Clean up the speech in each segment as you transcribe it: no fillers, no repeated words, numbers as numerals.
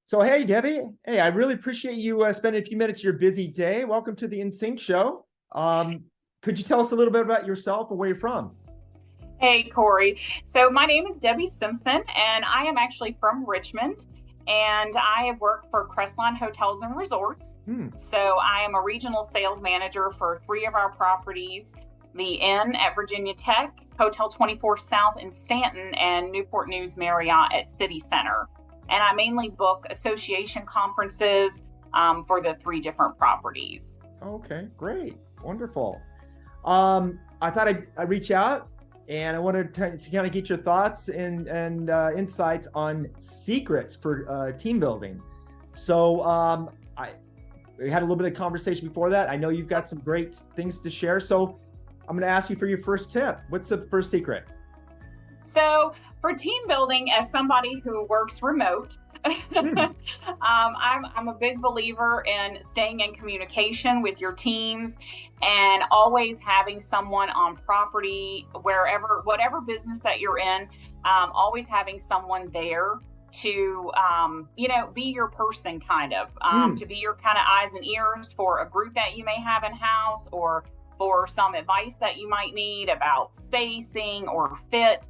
So, hey, Debbie. Hey, I really appreciate you spending a few minutes of your busy day. Welcome to the In Sync show. Could you tell us a little bit about yourself and where you're from? Hey, Corey. So my name is Debbie Simpson, and I am actually from Richmond, and I have worked for Crestline Hotels and Resorts. Hmm. So I am a regional sales manager for three of our properties, the Inn at Virginia Tech, Hotel 24 South in Stanton, and Newport News Marriott at City Center. And I mainly book association conferences for the three different properties. Okay, great. Wonderful. I thought I'd reach out and I wanted to kind of get your thoughts and insights on secrets for team building. So we had a little bit of conversation before that. I know you've got some great things to share. So I'm going to ask you for your first tip. What's the first secret? So for team building, as somebody who works remote, I'm a big believer in staying in communication with your teams and always having someone on property, whatever business that you're in, always having someone there to, be your person to be your kind of eyes and ears for a group that you may have in house or for some advice that you might need about spacing or fit.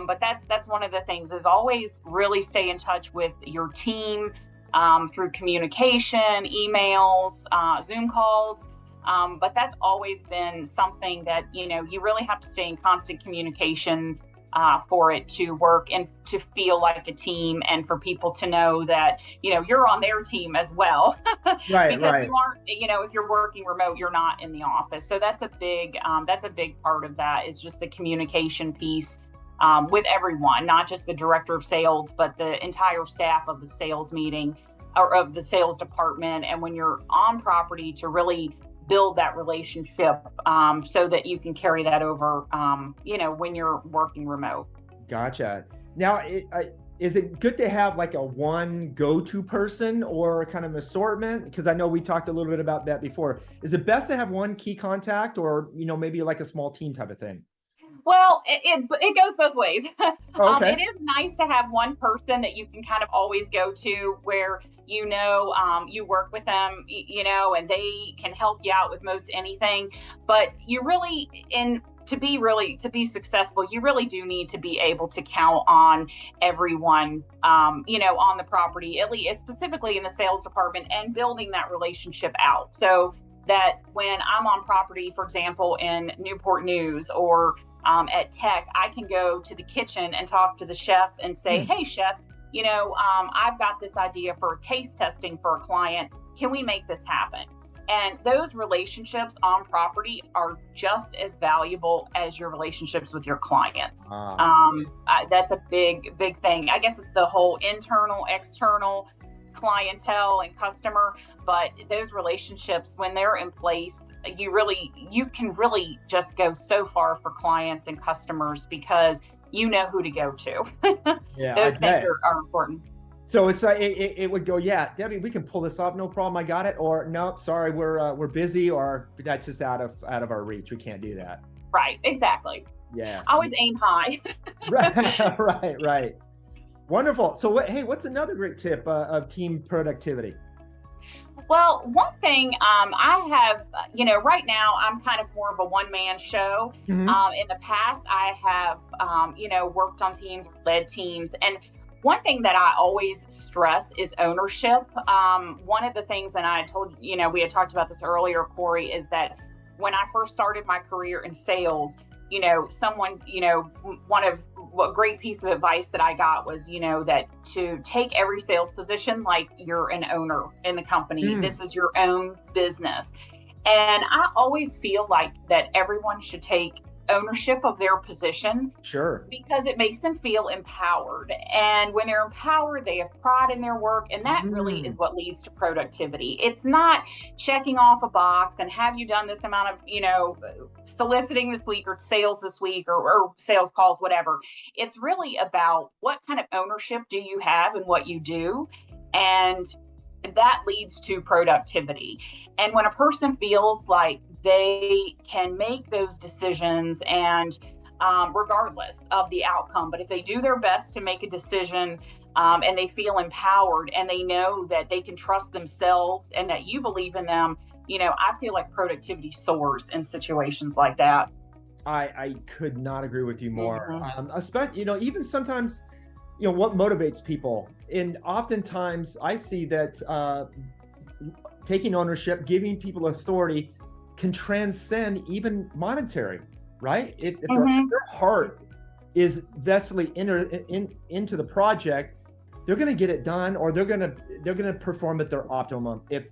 But that's one of the things is always really stay in touch with your team through communication, emails, Zoom calls. But that's always been something that, you really have to stay in constant communication for it to work and to feel like a team and for people to know that, you're on their team as well. Right, Because right. you aren't, if you're working remote, you're not in the office. So that's a big part of that is just the communication piece. With everyone, not just the director of sales, but the entire staff of the sales meeting or of the sales department. And when you're on property to really build that relationship so that you can carry that over, when you're working remote. Gotcha. Now, is it good to have like a one go-to person or kind of assortment? Because I know we talked a little bit about that before. Is it best to have one key contact or, maybe like a small team type of thing? Well, it goes both ways. Okay. It is nice to have one person that you can kind of always go to where you work with them, and they can help you out with most anything. But you really, to be successful, you really do need to be able to count on everyone, on the property, at least specifically in the sales department, and building that relationship out. So that when I'm on property, for example, in Newport News or at Tech, I can go to the kitchen and talk to the chef and say, hey, chef, I've got this idea for taste testing for a client. Can we make this happen? And those relationships on property are just as valuable as your relationships with your clients. That's a big, big thing. I guess it's the whole internal, external clientele and customer, but those relationships, when they're in place, you can really just go so far for clients and customers because you know who to go to. Yeah, Those things are important. So it's it would go, yeah, Debbie, we can pull this off, no problem, I got it. Or nope, sorry, we're busy, or that's just out of our reach. We can't do that. Right, exactly. Yeah. Always aim high. Right, right. Wonderful. So what's another great tip of team productivity? Well, one thing I have, right now I'm kind of more of a one-man show. Mm-hmm. In the past, I have, worked on teams, led teams. And one thing that I always stress is ownership. One of the things, and I told, we had talked about this earlier, Corey, is that when I first started my career in sales, one of what great piece of advice that I got was, that to take every sales position like you're an owner in the company. This is your own business. And I always feel like that everyone should take ownership of their position. Sure. Because it makes them feel empowered. And when they're empowered, they have pride in their work. And that really is what leads to productivity. It's not checking off a box and have you done this amount of, soliciting this week or sales this week or sales calls, whatever. It's really about what kind of ownership do you have in what you do. And that leads to productivity. And when a person feels like they can make those decisions and regardless of the outcome, but if they do their best to make a decision and they feel empowered, and they know that they can trust themselves and that you believe in them, I feel like productivity soars in situations like that. I could not agree with you more. Mm-hmm. Especially, even sometimes, what motivates people. And oftentimes I see that taking ownership, giving people authority can transcend even monetary, right? If their heart is vested into the project, they're going to get it done, or they're going to perform at their optimum if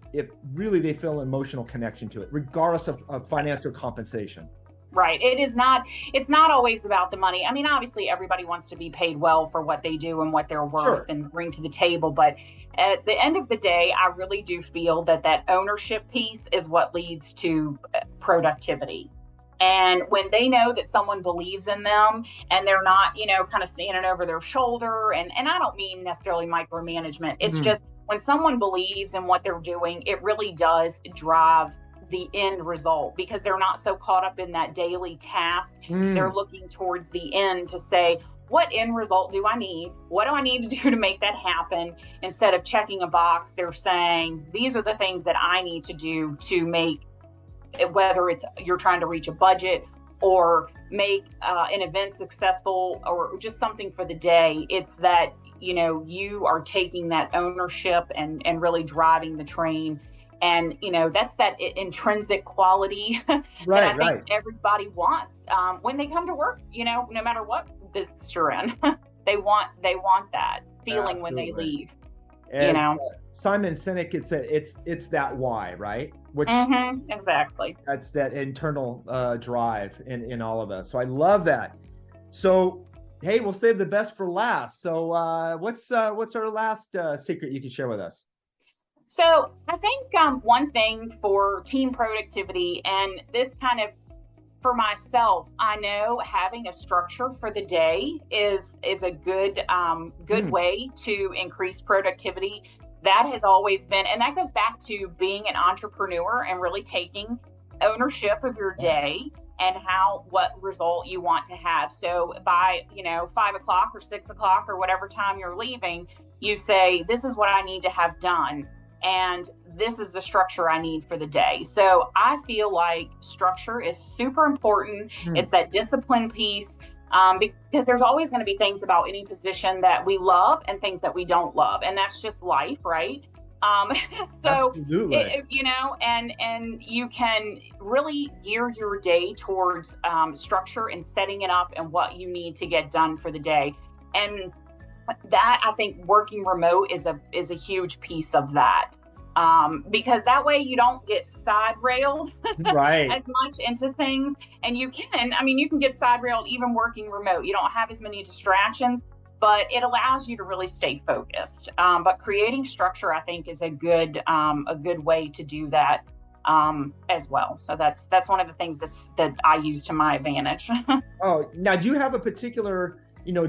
really they feel an emotional connection to it, regardless of financial compensation. Right. It's not always about the money. I mean, obviously everybody wants to be paid well for what they do and what they're worth, Sure, and bring to the table. But at the end of the day, I really do feel that ownership piece is what leads to productivity. And when they know that someone believes in them, and they're not, kind of standing over their shoulder, and I don't mean necessarily micromanagement. It's just when someone believes in what they're doing, it really does drive the end result, because they're not so caught up in that daily task. They're looking towards the end to say, what end result do I need? What do I need to do to make that happen? Instead of checking a box, they're saying, these are the things that I need to do to make, whether it's you're trying to reach a budget or make an event successful, or just something for the day. It's that, you are taking that ownership and really driving the train. And, that's that intrinsic quality that I think everybody wants when they come to work, no matter what business you're in. they want that feeling. Absolutely. When they leave. Simon Sinek has said, it's that why, right? Which exactly. That's that internal drive in all of us. So I love that. So, hey, we'll save the best for last. So what's our last secret you can share with us? So I think one thing for team productivity, and this kind of for myself, I know having a structure for the day is a good way to increase productivity. That has always been, and that goes back to being an entrepreneur and really taking ownership of your day and what result you want to have. So by 5 o'clock or 6 o'clock or whatever time you're leaving, you say, this is what I need to have done, and this is the structure I need for the day. So I feel like structure is super important. It's that discipline piece, because there's always going to be things about any position that we love and things that we don't love. And that's just life, right? So, and you can really gear your day towards structure and setting it up and what you need to get done for the day. And that, I think, working remote is a huge piece of that, because that way you don't get side railed as much into things. And you can get side railed even working remote. You don't have as many distractions, but it allows you to really stay focused. But creating structure, I think, is a good way to do that as well. So that's one of the things that I use to my advantage. Oh, now do you have a particular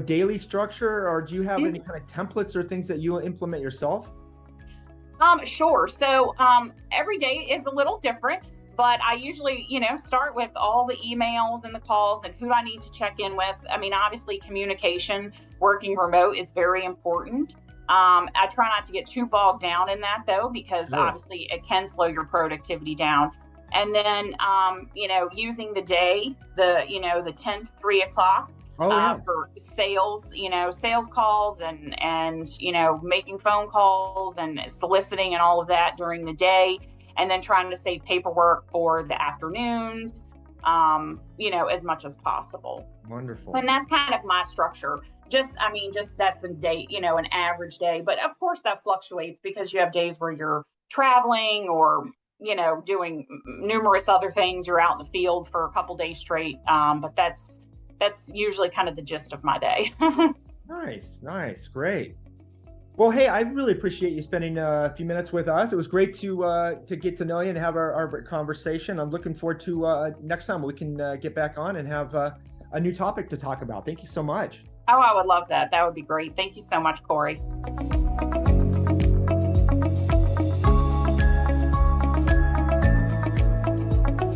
daily structure, or do you have any kind of templates or things that you implement yourself? Sure. So every day is a little different, but I usually, start with all the emails and the calls and who I need to check in with. I mean, obviously communication, working remote is very important. I try not to get too bogged down in that though, because obviously it can slow your productivity down. And then, using the day, the 10 to 3 o'clock, for sales, sales calls and making phone calls and soliciting and all of that during the day, and then trying to save paperwork for the afternoons, as much as possible. Wonderful. And that's kind of my structure. Just that's a day, an average day. But of course that fluctuates, because you have days where you're traveling or, doing numerous other things. You're out in the field for a couple days straight. But that's usually kind of the gist of my day. Nice. Great. Well, hey, I really appreciate you spending a few minutes with us. It was great to get to know you and have our conversation. I'm looking forward to next time we can get back on and have a new topic to talk about. Thank you so much. Oh, I would love that. That would be great. Thank you so much, Corey.